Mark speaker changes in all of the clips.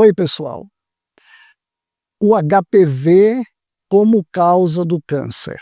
Speaker 1: Oi, pessoal. O HPV como causa do câncer.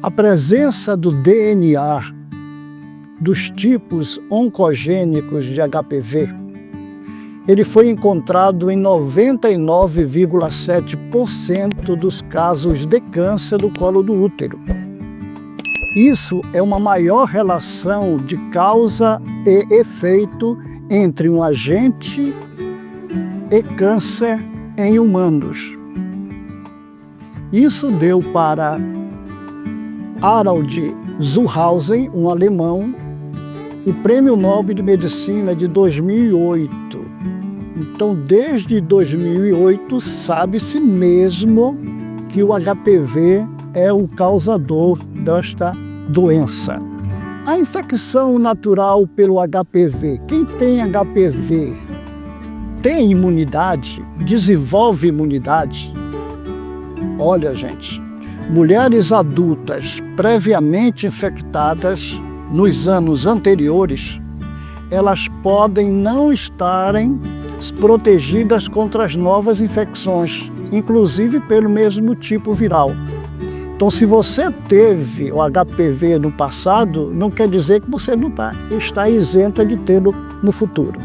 Speaker 1: A presença do DNA dos tipos oncogênicos de HPV, ele foi encontrado em 99,7% dos casos de câncer do colo do útero. Isso é uma maior relação de causa e efeito entre um agente e câncer em humanos. Isso deu para Harald Zuhausen, um alemão, o Prêmio Nobel de Medicina de 2008. Então, desde 2008, sabe-se mesmo que o HPV é o causador desta doença. A infecção natural pelo HPV. Quem tem HPV tem imunidade, desenvolve imunidade. Olha, gente, mulheres adultas previamente infectadas nos anos anteriores, elas podem não estarem protegidas contra as novas infecções, inclusive pelo mesmo tipo viral. Então, se você teve o HPV no passado, não quer dizer que você não está isenta de tê-lo no futuro.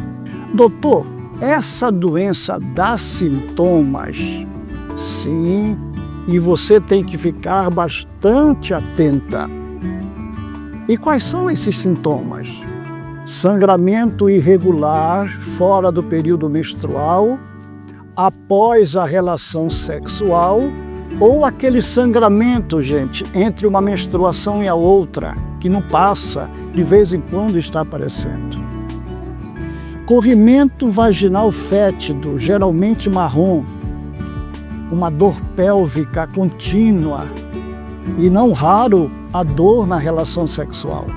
Speaker 1: Doutor, essa doença dá sintomas? Sim, e você tem que ficar bastante atenta. E quais são esses sintomas? Sangramento irregular fora do período menstrual, após a relação sexual, ou aquele sangramento, gente, entre uma menstruação e a outra, que não passa, de vez em quando está aparecendo. Corrimento vaginal fétido, geralmente marrom, uma dor pélvica contínua e, não raro, a dor na relação sexual.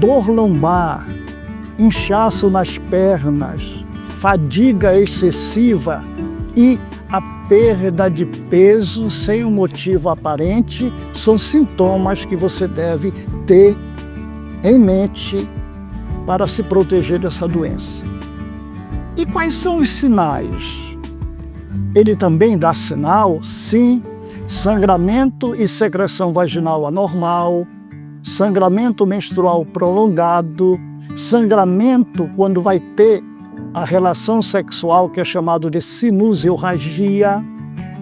Speaker 1: Dor lombar, inchaço nas pernas, fadiga excessiva e a perda de peso sem um motivo aparente são sintomas que você deve ter em mente para se proteger dessa doença. E quais são os sinais? Ele também dá sinal, sim, sangramento e secreção vaginal anormal, sangramento menstrual prolongado, sangramento quando vai ter a relação sexual, que é chamado de sinusiorragia,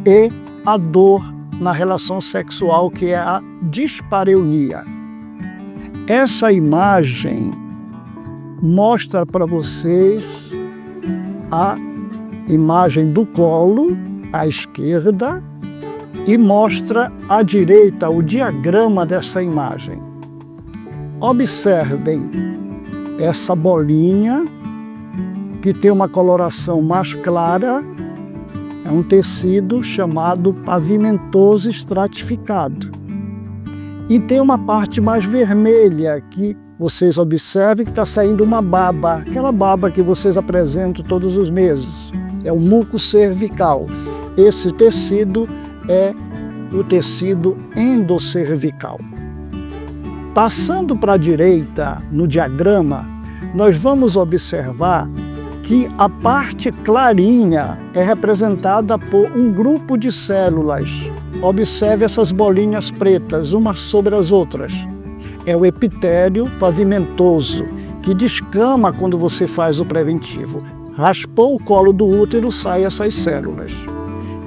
Speaker 1: e a dor na relação sexual, que é a dispareunia. Essa imagem mostra para vocês a imagem do colo, à esquerda, e mostra à direita o diagrama dessa imagem. Observem essa bolinha, que tem uma coloração mais clara, é um tecido chamado pavimentoso estratificado. E tem uma parte mais vermelha, que vocês observem que está saindo uma baba, aquela baba que vocês apresentam todos os meses. É o muco cervical. Esse tecido é o tecido endocervical. Passando para a direita, no diagrama, nós vamos observar que a parte clarinha é representada por um grupo de células. Observe essas bolinhas pretas, umas sobre as outras. É o epitélio pavimentoso, que descama quando você faz o preventivo. Raspou o colo do útero, saem essas células.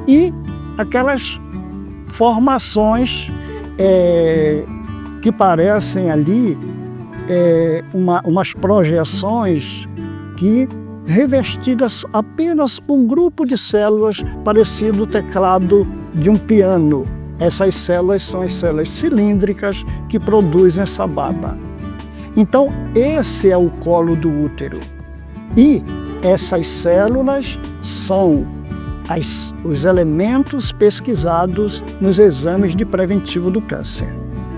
Speaker 1: E aquelas formações que parecem ali umas projeções que revestidas apenas por um grupo de células parecido o teclado de um piano. Essas células são as células cilíndricas que produzem essa baba. Então, esse é o colo do útero. E essas células são os elementos pesquisados nos exames de preventivo do câncer.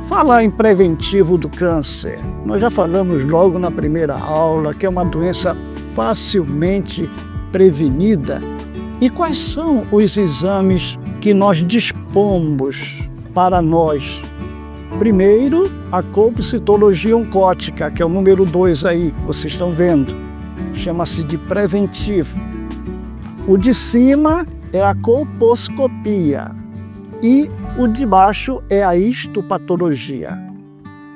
Speaker 1: Falar em preventivo do câncer, nós já falamos logo na primeira aula que é uma doença facilmente prevenida. E quais são os exames que nós dispomos para nós Primeiro, a colpocitologia oncótica, que é o número 2 aí, vocês estão vendo. Chama-se de preventivo. O de cima é a colposcopia e o de baixo é a histopatologia.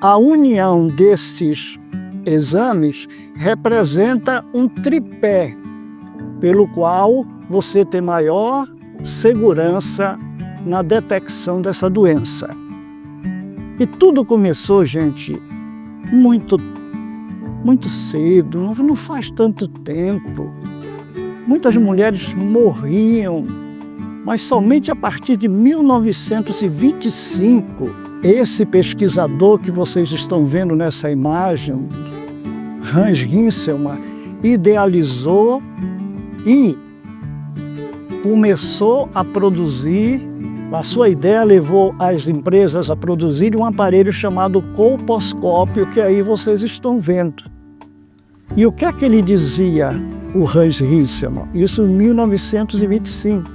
Speaker 1: A união desses exames representa um tripé, pelo qual você tem maior segurança na detecção dessa doença. E tudo começou, gente, muito cedo, não faz tanto tempo. Muitas mulheres morriam, mas somente a partir de 1925, esse pesquisador que vocês estão vendo nessa imagem, Hans Rinselmann, idealizou e começou a produzir. A sua ideia levou as empresas a produzirem um aparelho chamado colposcópio, que aí vocês estão vendo. E o que é que ele dizia, o Hans Rinselmann? Isso em 1925.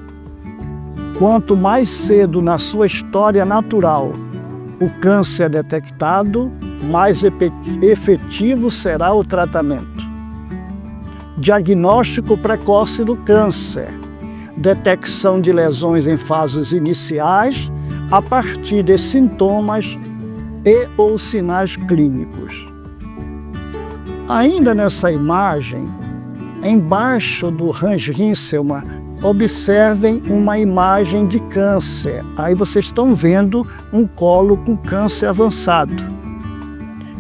Speaker 1: Quanto mais cedo na sua história natural o câncer é detectado, mais efetivo será o tratamento. Diagnóstico precoce do câncer. Detecção de lesões em fases iniciais a partir de sintomas e ou sinais clínicos. Ainda nessa imagem, embaixo do Hans Rinselmann, observem uma imagem de câncer. Aí vocês estão vendo um colo com câncer avançado.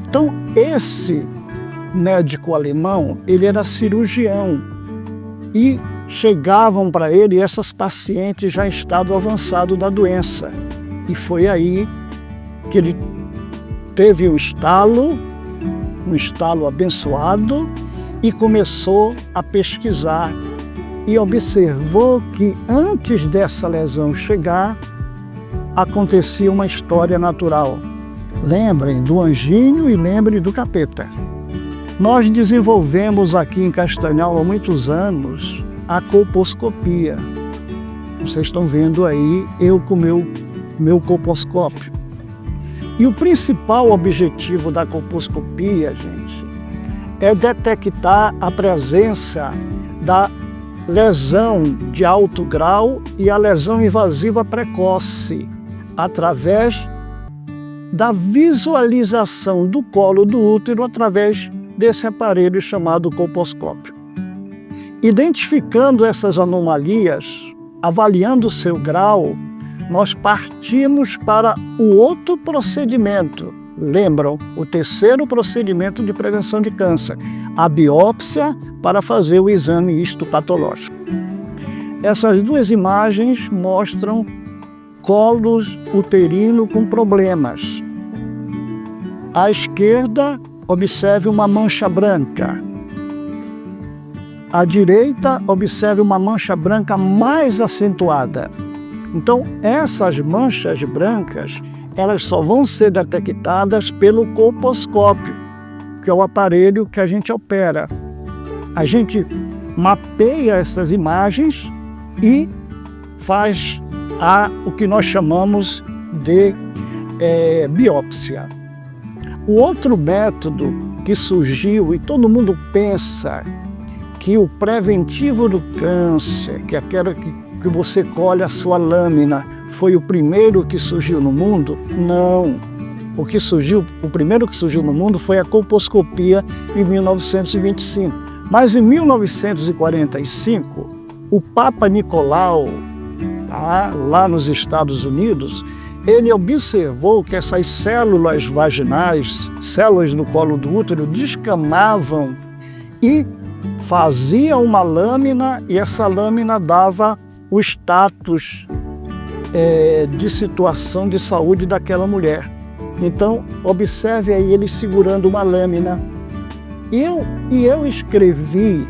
Speaker 1: Então, esse médico alemão, ele era cirurgião e chegavam para ele essas pacientes já em estado avançado da doença. E foi aí que ele teve um estalo abençoado e começou a pesquisar e observou que antes dessa lesão chegar, acontecia uma história natural. Lembrem do anjinho e lembrem do capeta. Nós desenvolvemos aqui em Castanhal há muitos anos a colposcopia. Vocês estão vendo aí eu com meu colposcópio. E o principal objetivo da colposcopia, gente, é detectar a presença da lesão de alto grau e a lesão invasiva precoce, através da visualização do colo do útero através desse aparelho chamado colposcópio. Identificando essas anomalias, avaliando o seu grau, nós partimos para o outro procedimento. Lembram? O terceiro procedimento de prevenção de câncer, a biópsia para fazer o exame histopatológico. Essas duas imagens mostram colos uterino com problemas. À esquerda, observe uma mancha branca. À direita, observe uma mancha branca mais acentuada. Então, essas manchas brancas, elas só vão ser detectadas pelo colposcópio, que é o aparelho que a gente opera. A gente mapeia essas imagens e faz o que nós chamamos de biópsia. O outro método que surgiu, e todo mundo pensa que o preventivo do câncer, que é aquela que você colhe a sua lâmina, foi o primeiro que surgiu no mundo? Não. O primeiro que surgiu no mundo foi a colposcopia em 1925. Mas em 1945, o Papa Nicolau, lá nos Estados Unidos, ele observou que essas células vaginais, células no colo do útero, descamavam e fazia uma lâmina, e essa lâmina dava o status de situação de saúde daquela mulher. Então, observe aí ele segurando uma lâmina. Eu escrevi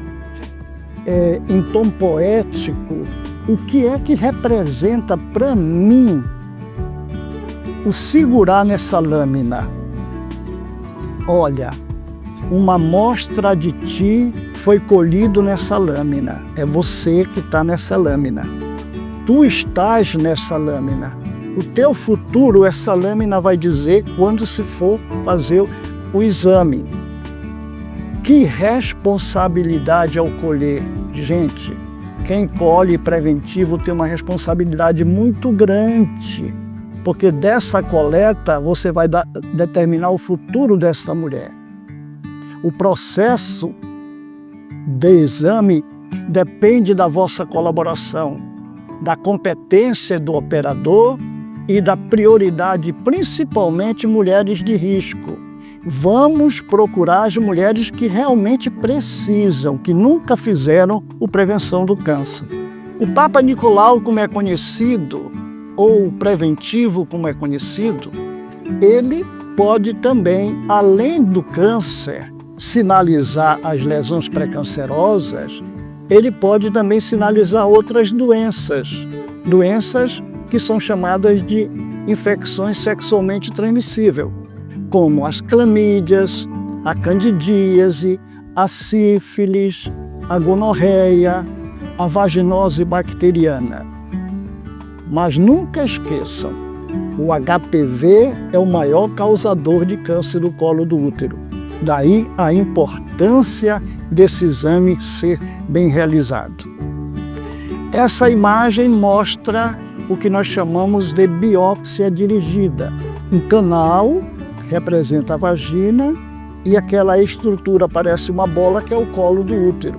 Speaker 1: em tom poético o que é que representa para mim o segurar nessa lâmina. Olha, uma amostra de ti foi colhido nessa lâmina. É você que está nessa lâmina. Tu estás nessa lâmina. O teu futuro, essa lâmina vai dizer quando se for fazer o exame. Que responsabilidade ao colher. Gente, quem colhe preventivo tem uma responsabilidade muito grande, porque dessa coleta você vai determinar o futuro dessa mulher. O processo de exame depende da vossa colaboração, da competência do operador e da prioridade, principalmente mulheres de risco. Vamos procurar as mulheres que realmente precisam, que nunca fizeram a prevenção do câncer. O Papa Nicolau, como é conhecido, ou preventivo, como é conhecido, ele pode também, além do câncer, sinalizar as lesões pré-cancerosas, ele pode também sinalizar outras doenças que são chamadas de infecções sexualmente transmissíveis, como as clamídias, a candidíase, a sífilis, a gonorreia, a vaginose bacteriana. Mas nunca esqueçam, o HPV é o maior causador de câncer do colo do útero. Daí a importância desse exame ser bem realizado. Essa imagem mostra o que nós chamamos de biópsia dirigida. Um canal representa a vagina e aquela estrutura parece uma bola que é o colo do útero.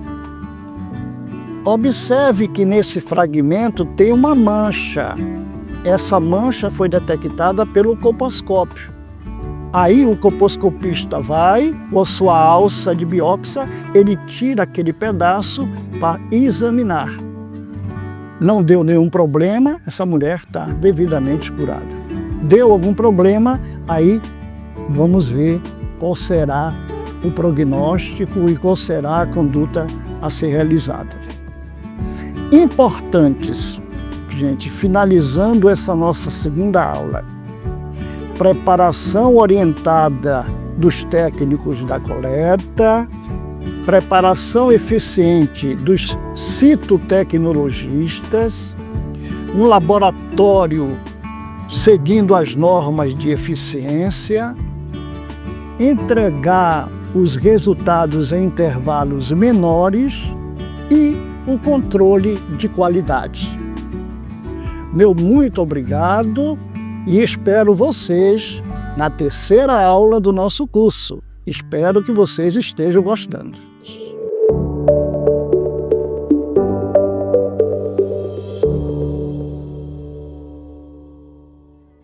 Speaker 1: Observe que nesse fragmento tem uma mancha. Essa mancha foi detectada pelo colposcópio. Aí o colposcopista vai com a sua alça de biópsia, ele tira aquele pedaço para examinar. Não deu nenhum problema, essa mulher está devidamente curada. Deu algum problema, aí vamos ver qual será o prognóstico e qual será a conduta a ser realizada. Importantes, gente, finalizando essa nossa segunda aula. Preparação orientada dos técnicos da coleta, preparação eficiente dos citotecnologistas, um laboratório seguindo as normas de eficiência, entregar os resultados em intervalos menores e o controle de qualidade. Meu muito obrigado e espero vocês na terceira aula do nosso curso. Espero que vocês estejam gostando.